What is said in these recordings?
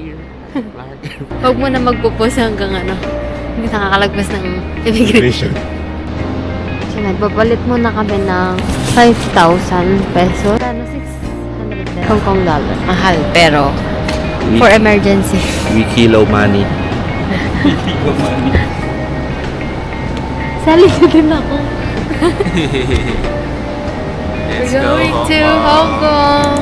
Lager. Huwag mo na magpupos hanggang ano. Hindi nakakalagpas ng immigration. So, nagpapalit muna kami ng 5,000 pesos. Ano, 600 Hong Kong dollar. Mahal, pero for emergency. We kilo money. We kilo money. Sali na din ako. Let's We're go going to Hong Kong.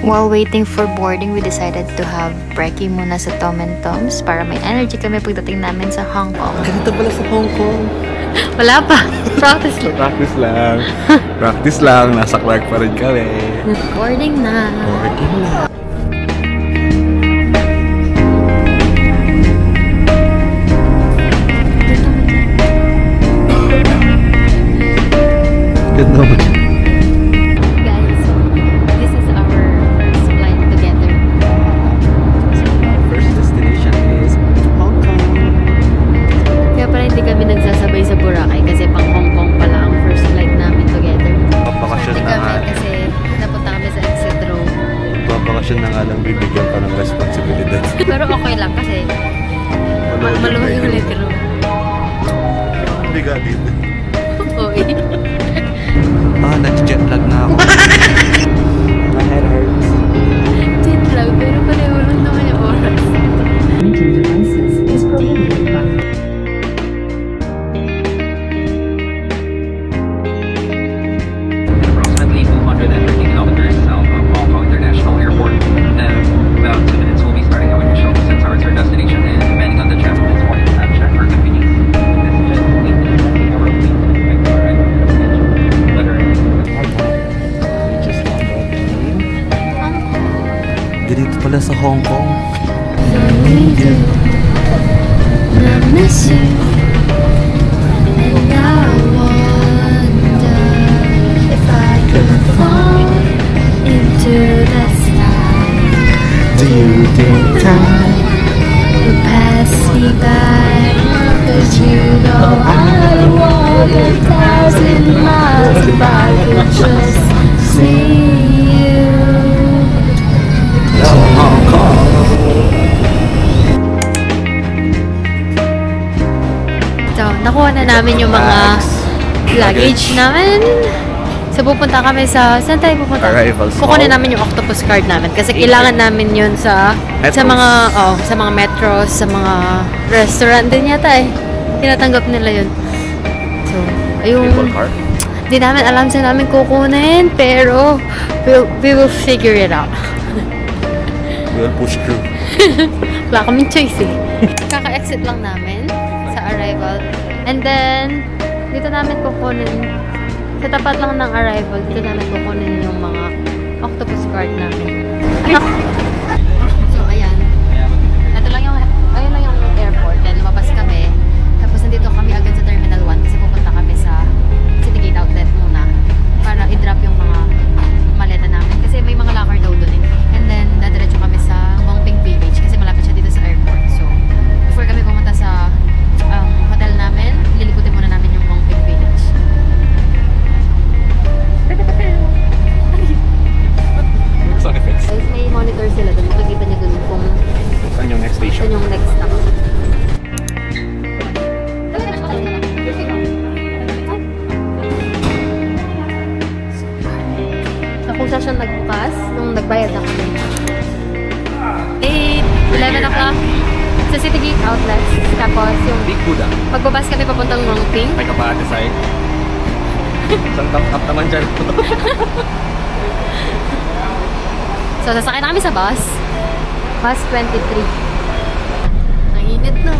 While waiting for boarding, we decided to have brekkie muna sa Tom and Tom's para may energy kami pagdating namin sa Hong Kong. Ganito pala sa Hong Kong. Wala pa. Practice lang. Practice lang. Practice lang. Nasa Clark pa rin kami. Boarding na. Boarding na. Ganda ba? Na nga lang bibigyan ka ng responsibilidad. Pero okay lang kasi maluwag yung letero. Biga din. Okay. Nag-jet lag na ako. My head hurts. Jet lag, pero pareho lang naman yung oras. Devices is prohibited by approximately 230 kilometers south of Hong Kong International Airport. About 2 minutes we'll be starting our initial descent towards our destination, and depending on the travel this morning, have checked for convenience. Dito pala sa Hong Kong. Do you think time will pass me by? 'Cause you know I walk 1,000 miles if I could just see you. Hong Kong? So, nakuha na namin yung mga luggage namin. So, pupunta kami sa... Saan tayo pupunta? Arrivals Mall. Kukunin namin yung octopus card namin. Kasi kailangan namin yun sa mga metros, sa mga restaurant din yata eh. Tinatanggap nila yun. So, ayun. Cable car? Hindi namin alam saan namin kukunin. Pero, we will figure it out. We will push through. Wala kaming choice eh. Kaka-exit lang namin sa arrival. And then, dito namin kukunin... Sa tapat lang ng arrival, dito namin kukunin yung mga octopus card namin. So, ayan. Ayun lang yung airport. Then, lumabas kami. Tapos, nandito kami agad sa Terminal 1 kasi pupunta kami sa City Gate Outlet muna para i-drop yung mga maleta namin. Kasi may mga locker daw dun eh. And then, dadiretso kami sa Mongping Village kasi malapit siya dito sa airport. So, before kami pumunta sa hotel namin, lilikutin muna namin yung Mongping Village. Guys, may monitor sila doon. Makikita niyo doon kung Saan yung next station? saan yung next stop. So, kung saan siya nagbukas, nung nagbayad na kami. 11 o'clock sa City Gate Outlet. Tapos yung Big Buddha. magbabas kami papuntang Mongping. May kapatid side. Isang top-up naman dyan. So, sasakay na kami sa bus. Bus 23. Ang init na.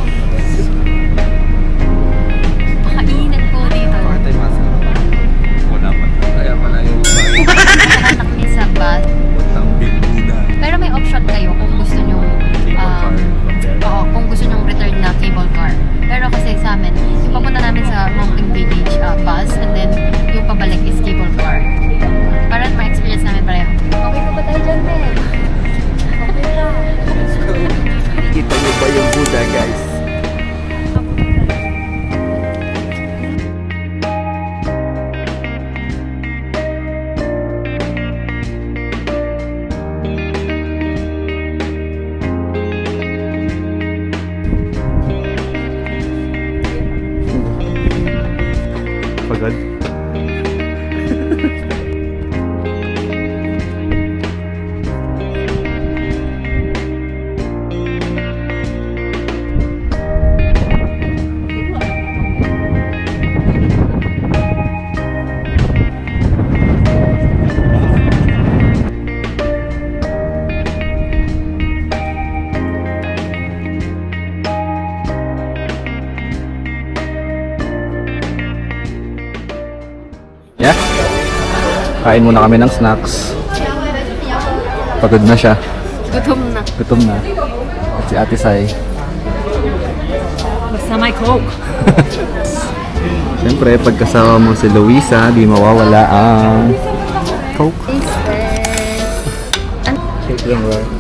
Pakainit po dito. Partay masa. Wala pa. Kaya pala yung Anak niya sa bus. puntang Big Buddha. Pero may option kayo kung gusto nyo kung gusto nyo return na cable car. Pero kasi sa amin, yung papunta namin sa Mongping Village bus and then yung pabalik is cable car. Para ma-experience namin pareho. Okay pa ba tayo dyan, Ben? Okay na. Kita niyo ba yung Buddha, guys? Kain muna kami ng snacks. Pagod na siya. Gutom na. Gutom na. At si Ate Sai. Basta may Coke. Siyempre, pagkasama mo si Luisa, di mawawala ang Coke. Shake lang, right?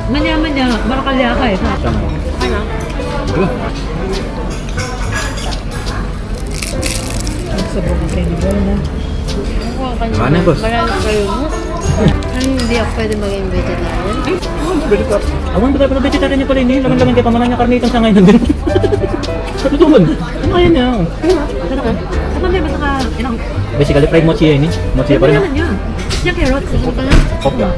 Manyaman niya. Marakalya ka eh. Tama. Ano? Sabog ng table na. Ano, boss? Marami kayo mo. Hindi ako pwede maging vegetarian. Awan, ba tayo vegetarian niya pala ini? Laman-laman kayo pamanan niya karne itong sangay nun din. Lutuman. Ano kaya niya? Sarap ka? Saan ba basta ka? Ilang? Basically, fried mochi ini. Mochi pa rin. Ano yun? Yung carrots. Yung pala. Pop lang.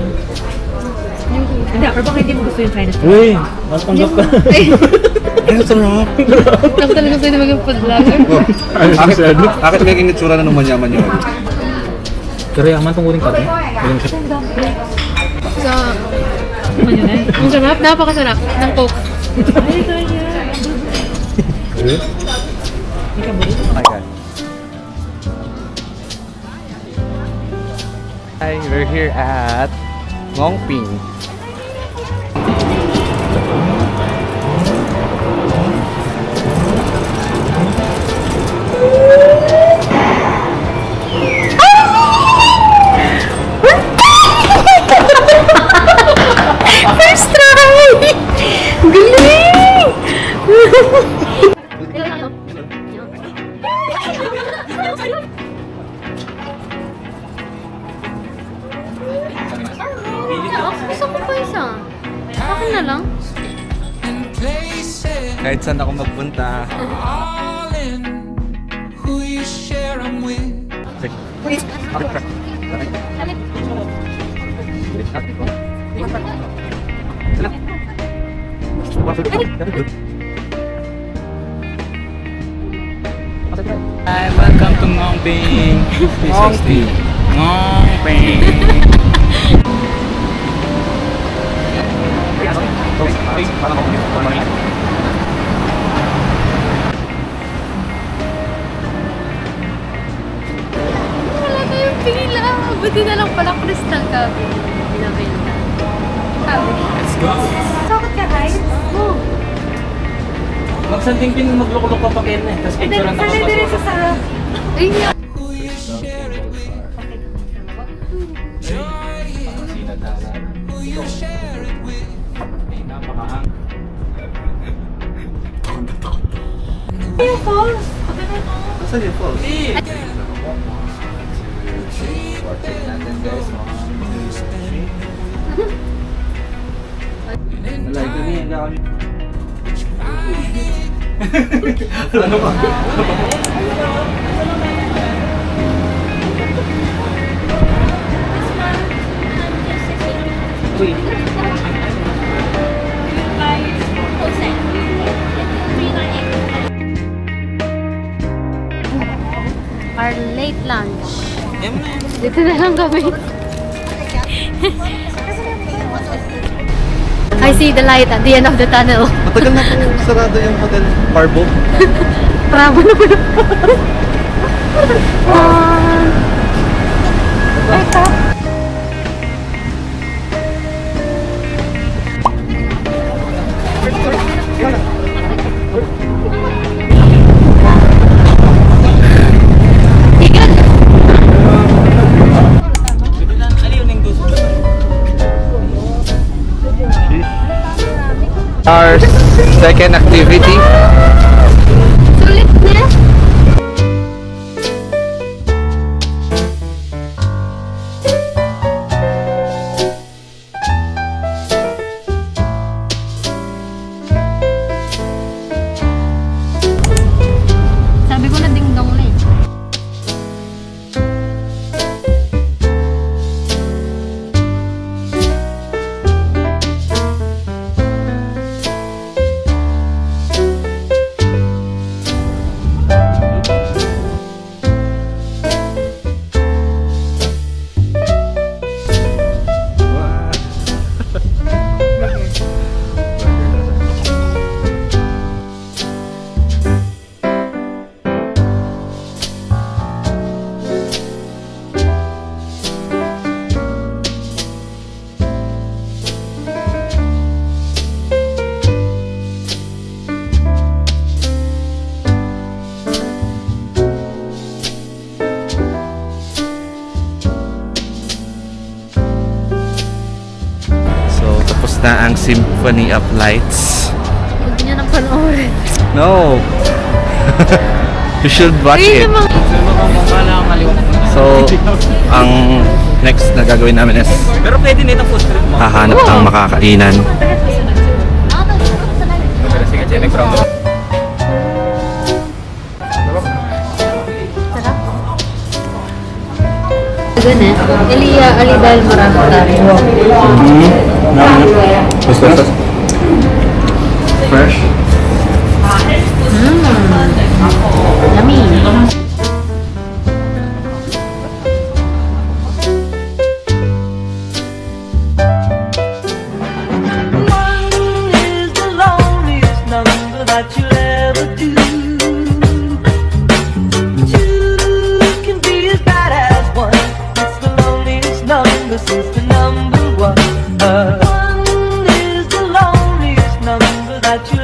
Hindi, pero bakit hindi mo gusto yung Chinese food? Uy, mas tanggap ka. Ay, sarap! Lang talaga pwede maging food vlogger. Bakit naging itsura na naman yaman yun? Pero yaman tong uling karne. Uling siya. So, ang sarap, napakasarap ng Coke. Ay, ito yan. Oh my God. Hi, we're here at Ngongping. First try! Galing! Gusto ko pa isa. Akin na lang. Kahit saan ako magpunta. Hi, welcome to Ngongping 360. Ngongping. Wala kayong pila. Buti na lang pala crystal cafe. Pinabenta. Let's go. Sakot ka, guys? Oo. Magsanding pin magloko-loko pa pakin eh. Tapos picture ang nakapasok. Ay, nga. Yung falls. Saan yung falls? Wala, ito niya. Ano ba? Uy. Our late lunch. Dito na lang kami. I see the light at the end of the tunnel. Matagal na po sarado yung hotel Parbo. Bravo na po. Ito. Our second activity. Sulit niya. Sabi ko na ding-dong na eh. na ang Symphony of Lights. Huwag niyo nang panoorin. No! You should watch it. So, ang next na gagawin namin is Pero pwede nito food trip mo. hahanap ng makakainan. Pero sige, check from mo. Ganun eh. Elia Alidal Marami. Fresh? Yummy. Since the number one is the loneliest number that you